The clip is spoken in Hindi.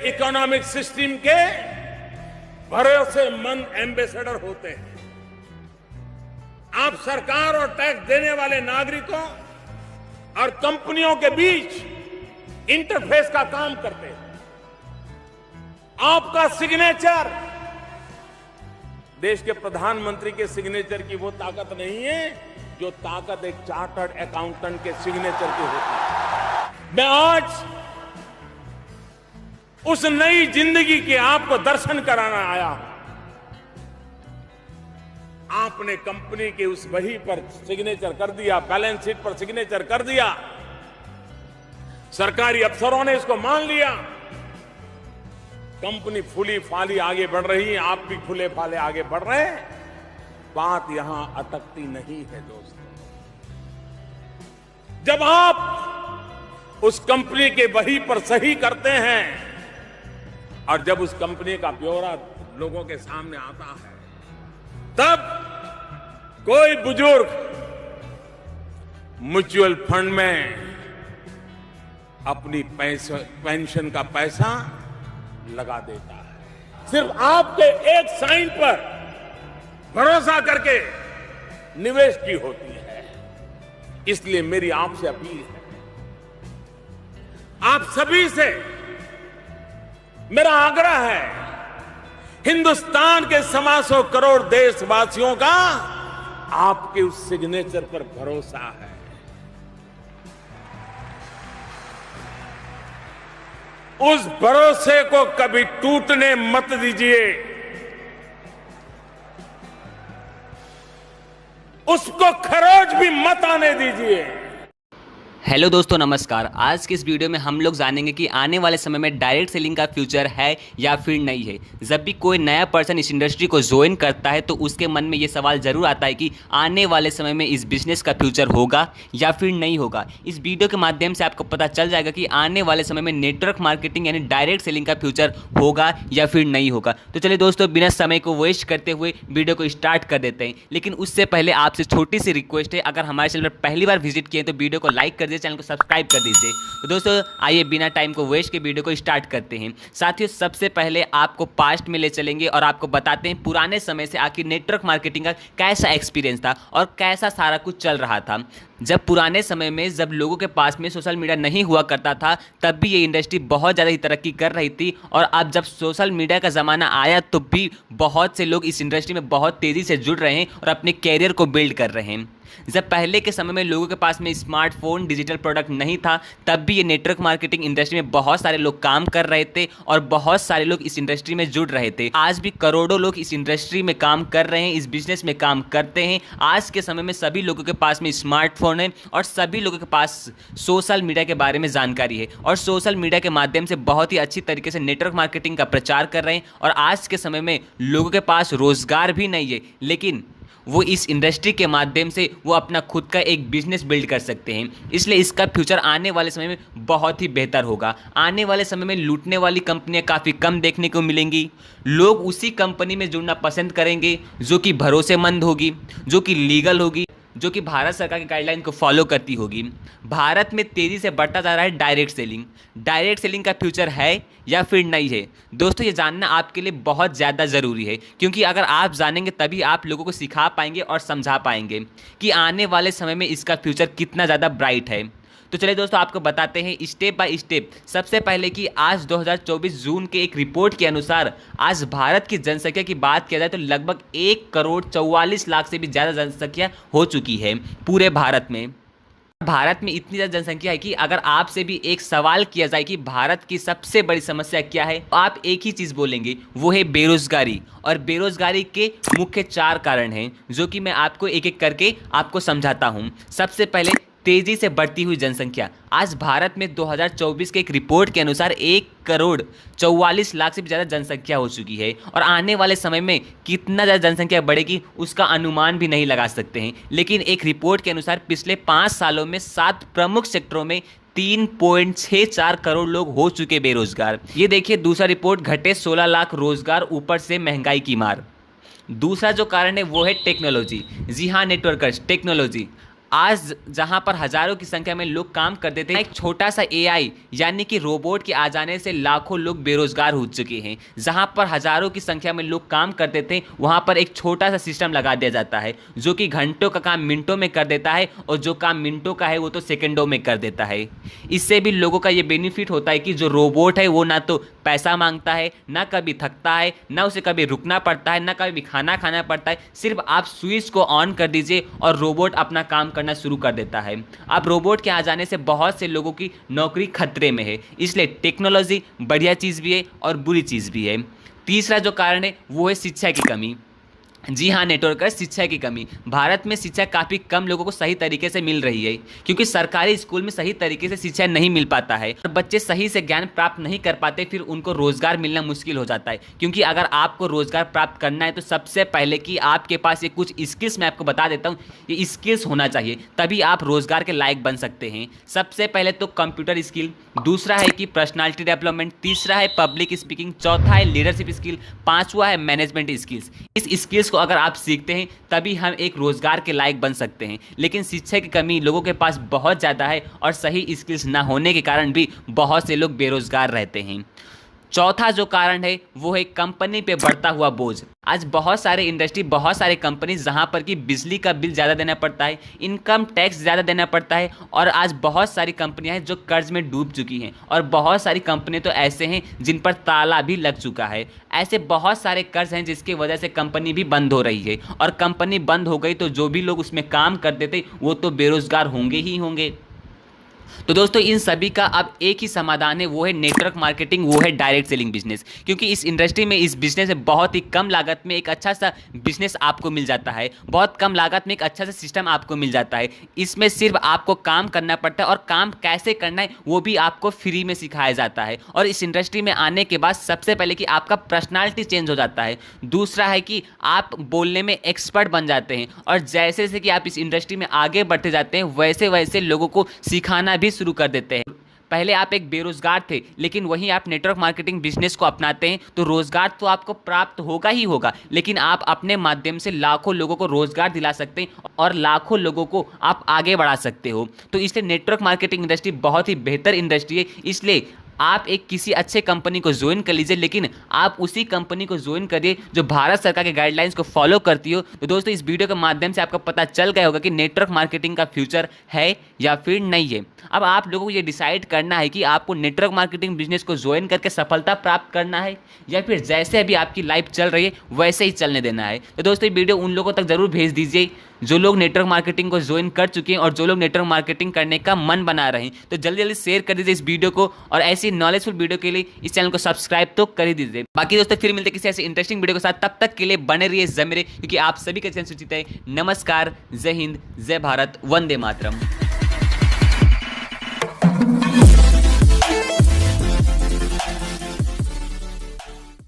इकोनॉमिक सिस्टम के भरोसेमंद एम्बेसडर होते हैं। आप सरकार और टैक्स देने वाले नागरिकों और कंपनियों के बीच इंटरफेस का काम करते हैं। आपका सिग्नेचर देश के प्रधानमंत्री के सिग्नेचर की वो ताकत नहीं है जो ताकत एक चार्टर्ड अकाउंटेंट के सिग्नेचर की होती है। मैं आज उस नई जिंदगी के आपको दर्शन कराना आया हूं। आपने कंपनी के उस वही पर सिग्नेचर कर दिया, बैलेंस शीट पर सिग्नेचर कर दिया, सरकारी अफसरों ने इसको मान लिया, कंपनी फूली फाली आगे बढ़ रही है, आप भी फूले फाले आगे बढ़ रहे हैं। बात यहां अटकती नहीं है दोस्तों। जब आप उस कंपनी के वही पर सही करते हैं और जब उस कंपनी का ब्यौरा लोगों के सामने आता है, तब कोई बुजुर्ग म्यूचुअल फंड में अपनी पेंशन का पैसा लगा देता है। सिर्फ आपके एक साइन पर भरोसा करके निवेश की होती है। इसलिए मेरी आपसे अपील है, आप सभी से मेरा आग्रह है, हिंदुस्तान के 1.25 करोड़ देशवासियों का आपके उस सिग्नेचर पर भरोसा है। उस भरोसे को कभी टूटने मत दीजिए, उसको खरोच भी मत आने दीजिए। हेलो दोस्तों, नमस्कार। आज के इस वीडियो में हम लोग जानेंगे कि आने वाले समय में डायरेक्ट सेलिंग का फ्यूचर है या फिर नहीं है। जब भी कोई नया पर्सन इस इंडस्ट्री को ज्वाइन करता है तो उसके मन में ये सवाल जरूर आता है कि आने वाले समय में इस बिजनेस का फ्यूचर होगा या फिर नहीं होगा। इस वीडियो के माध्यम से आपको पता चल जाएगा कि आने वाले समय में नेटवर्क मार्केटिंग यानी डायरेक्ट सेलिंग का फ्यूचर होगा या फिर नहीं होगा। तो चलिए दोस्तों, बिना समय को वेस्ट करते हुए वीडियो को स्टार्ट कर देते हैं। लेकिन उससे पहले आपसे छोटी सी रिक्वेस्ट है, अगर हमारे चैनल पर पहली बार विजिट किए तो वीडियो को लाइक कर दीजिए, चैनल को सब्सक्राइब कर दीजिए। तो दोस्तों आइए बिना टाइम को वेस्ट के वीडियो को स्टार्ट करते हैं। साथियों, सबसे पहले आपको पास्ट में ले चलेंगे और आपको बताते हैं पुराने समय से आखिर नेटवर्क मार्केटिंग का कैसा एक्सपीरियंस था और कैसा सारा कुछ चल रहा था। जब पुराने समय में जब लोगों के पास में सोशल मीडिया नहीं हुआ करता था, तब भी ये इंडस्ट्री बहुत ज़्यादा ही तरक्की कर रही थी। और अब जब सोशल मीडिया का ज़माना आया तो भी बहुत से लोग इस इंडस्ट्री में बहुत तेज़ी से जुड़ रहे हैं और अपने कैरियर को बिल्ड कर रहे हैं। जब पहले के समय में लोगों के पास में स्मार्टफोन, डिजिटल प्रोडक्ट नहीं था, तब भी ये नेटवर्क मार्केटिंग इंडस्ट्री में बहुत सारे लोग काम कर रहे थे और बहुत सारे लोग इस इंडस्ट्री में जुड़ रहे थे। आज भी करोड़ों लोग इस इंडस्ट्री में काम कर रहे हैं, इस बिजनेस में काम करते हैं। आज के समय में सभी लोगों के पास में स्मार्टफोन है और सभी लोगों के पास सोशल मीडिया के बारे में जानकारी है और सोशल मीडिया के माध्यम से बहुत ही अच्छी तरीके से नेटवर्क मार्केटिंग का प्रचार कर रहे हैं। और आज के समय में लोगों के पास रोजगार भी नहीं है, लेकिन वो इस इंडस्ट्री के माध्यम से वो अपना खुद का एक बिजनेस बिल्ड कर सकते हैं। इसलिए इसका फ्यूचर आने वाले समय में बहुत ही बेहतर होगा। आने वाले समय में लूटने वाली कंपनियां काफ़ी कम देखने को मिलेंगी। लोग उसी कंपनी में जुड़ना पसंद करेंगे जो कि भरोसेमंद होगी, जो कि लीगल होगी, जो कि भारत सरकार की गाइडलाइन को फॉलो करती होगी। भारत में तेज़ी से बढ़ता जा रहा है डायरेक्ट सेलिंग। डायरेक्ट सेलिंग का फ्यूचर है या फिर नहीं है, दोस्तों ये जानना आपके लिए बहुत ज़्यादा ज़रूरी है, क्योंकि अगर आप जानेंगे तभी आप लोगों को सिखा पाएंगे और समझा पाएंगे कि आने वाले समय में इसका फ्यूचर कितना ज़्यादा ब्राइट है। तो चलिए दोस्तों, आपको बताते हैं स्टेप बाय स्टेप। सबसे पहले कि आज 2024 जून के एक रिपोर्ट के अनुसार आज भारत की जनसंख्या की बात किया जाए तो लगभग 1,44,00,000 से भी ज़्यादा जनसंख्या हो चुकी है पूरे भारत में। भारत में इतनी ज़्यादा जनसंख्या है कि अगर आपसे भी एक सवाल किया जाए कि भारत की सबसे बड़ी समस्या क्या है, तो आप एक ही चीज़ बोलेंगे, वो है बेरोजगारी। और बेरोजगारी के मुख्य 4 कारण हैं जो कि मैं आपको एक एक करके आपको समझाता हूँ। सबसे पहले तेजी से बढ़ती हुई जनसंख्या। आज भारत में 2024 के एक रिपोर्ट के अनुसार 1,44,00,000 से भी ज़्यादा जनसंख्या हो चुकी है और आने वाले समय में कितना ज़्यादा जनसंख्या बढ़ेगी उसका अनुमान भी नहीं लगा सकते हैं। लेकिन एक रिपोर्ट के अनुसार पिछले 5 सालों में 7 प्रमुख सेक्टरों में 3.64 करोड़ लोग हो चुके बेरोजगार। ये देखिए, दूसरा रिपोर्ट घटे 16 लाख रोजगार, ऊपर से महंगाई की मार। दूसरा जो कारण है वो है टेक्नोलॉजी। जी हाँ नेटवर्कर्स, टेक्नोलॉजी। आज जहां पर हजारों की संख्या में लोग काम करते थे, एक छोटा सा एआई यानी कि रोबोट के आ जाने से लाखों लोग बेरोजगार हो चुके हैं। जहां पर हजारों की संख्या में लोग काम करते थे, वहां पर एक छोटा सा सिस्टम लगा दिया जाता है जो कि घंटों का काम मिनटों में कर देता है, और जो काम मिनटों का है वो तो सेकंडों में कर देता है। इससे भी लोगों का ये बेनिफिट होता है कि जो रोबोट है वो ना तो पैसा मांगता है, ना कभी थकता है, ना उसे कभी रुकना पड़ता है, ना कभी खाना खाना पड़ता है। सिर्फ आप स्विच को ऑन कर दीजिए और रोबोट अपना काम करना शुरू कर देता है। अब रोबोट के आ जाने से बहुत से लोगों की नौकरी खतरे में है, इसलिए टेक्नोलॉजी बढ़िया चीज़ भी है और बुरी चीज़ भी है। तीसरा जो कारण है वो है शिक्षा की कमी। जी हाँ नेटवर्कर, शिक्षा की कमी। भारत में शिक्षा काफ़ी कम लोगों को सही तरीके से मिल रही है, क्योंकि सरकारी स्कूल में सही तरीके से शिक्षा नहीं मिल पाता है और बच्चे सही से ज्ञान प्राप्त नहीं कर पाते, फिर उनको रोजगार मिलना मुश्किल हो जाता है। क्योंकि अगर आपको रोजगार प्राप्त करना है तो सबसे पहले कि आपके पास ये कुछ स्किल्स मैं आपको बता देता हूँ, ये स्किल्स होना चाहिए, तभी आप रोजगार के लायक बन सकते हैं। सबसे पहले तो कंप्यूटर स्किल, दूसरा है कि पर्सनालिटी डेवलपमेंट, तीसरा है पब्लिक स्पीकिंग, चौथा है लीडरशिप स्किल, पांचवा है मैनेजमेंट स्किल्स। इस स्किल्स को अगर आप सीखते हैं तभी हम एक रोजगार के लायक बन सकते हैं। लेकिन शिक्षा की कमी लोगों के पास बहुत ज़्यादा है और सही स्किल्स ना होने के कारण भी बहुत से लोग बेरोजगार रहते हैं। चौथा जो कारण है वो है कंपनी पे बढ़ता हुआ बोझ। आज बहुत सारे इंडस्ट्री, बहुत सारे कंपनी जहां पर कि बिजली का बिल ज़्यादा देना पड़ता है, इनकम टैक्स ज़्यादा देना पड़ता है, और आज बहुत सारी कंपनियां हैं जो कर्ज में डूब चुकी हैं, और बहुत सारी कंपनी तो ऐसे हैं जिन पर ताला भी लग चुका है। ऐसे बहुत सारे कर्ज हैं जिसकी वजह से कंपनी भी बंद हो रही है, और कंपनी बंद हो गई तो जो भी लोग उसमें काम करते थे वो तो बेरोजगार होंगे ही होंगे। तो दोस्तों इन सभी का अब एक ही समाधान है, वो है नेटवर्क मार्केटिंग, वो है डायरेक्ट सेलिंग बिजनेस। क्योंकि इस इंडस्ट्री में, इस बिजनेस में बहुत ही कम लागत में एक अच्छा सा बिजनेस आपको मिल जाता है, बहुत कम लागत में एक अच्छा सा सिस्टम आपको मिल जाता है। इसमें सिर्फ आपको काम करना पड़ता है और काम कैसे करना है वो भी आपको फ्री में सिखाया जाता है। और इस इंडस्ट्री में आने के बाद सबसे पहले कि आपका पर्सनालिटी चेंज हो जाता है, दूसरा है कि आप बोलने में एक्सपर्ट बन जाते हैं, और जैसे जैसे कि आप इस इंडस्ट्री में आगे बढ़ते जाते हैं वैसे वैसे लोगों को सिखाना भी शुरू कर देते हैं। पहले आप एक बेरोजगार थे, लेकिन वहीं आप नेटवर्क मार्केटिंग बिजनेस को अपनाते हैं तो रोजगार तो आपको प्राप्त होगा ही होगा, लेकिन आप अपने माध्यम से लाखों लोगों को रोजगार दिला सकते हैं और लाखों लोगों को आप आगे बढ़ा सकते हो। तो इसलिए नेटवर्क मार्केटिंग इंडस्ट्री बहुत ही बेहतर इंडस्ट्री है। इसलिए आप एक किसी अच्छे कंपनी को ज्वाइन कर लीजिए, लेकिन आप उसी कंपनी को ज्वाइन करिए जो भारत सरकार के गाइडलाइंस को फॉलो करती हो। तो दोस्तों इस वीडियो के माध्यम से आपको पता चल गया होगा कि नेटवर्क मार्केटिंग का फ्यूचर है या फिर नहीं है। अब आप लोगों को ये डिसाइड करना है कि आपको नेटवर्क मार्केटिंग बिजनेस को ज्वाइन करके सफलता प्राप्त करना है या फिर जैसे अभी आपकी लाइफ चल रही है वैसे ही चलने देना है। तो दोस्तों ये वीडियो उन लोगों तक जरूर भेज दीजिए जो लोग नेटवर्क मार्केटिंग को ज्वाइन कर चुके हैं और जो लोग नेटवर्क मार्केटिंग करने का मन बना रहे हैं। तो जल्दी जल्दी शेयर कर दीजिए इस वीडियो को, और ऐसी नॉलेजफुल वीडियो के लिए इस चैनल को सब्सक्राइब तो कर ही दीजिए। बाकी दोस्तों फिर मिलते किसी ऐसी इंटरेस्टिंग वीडियो के साथ, तब तक के लिए बने रहिए जमेरे, क्योंकि आप सभी का चैनल सूचित है। नमस्कार, जय हिंद, जय भारत, वंदे मातरम।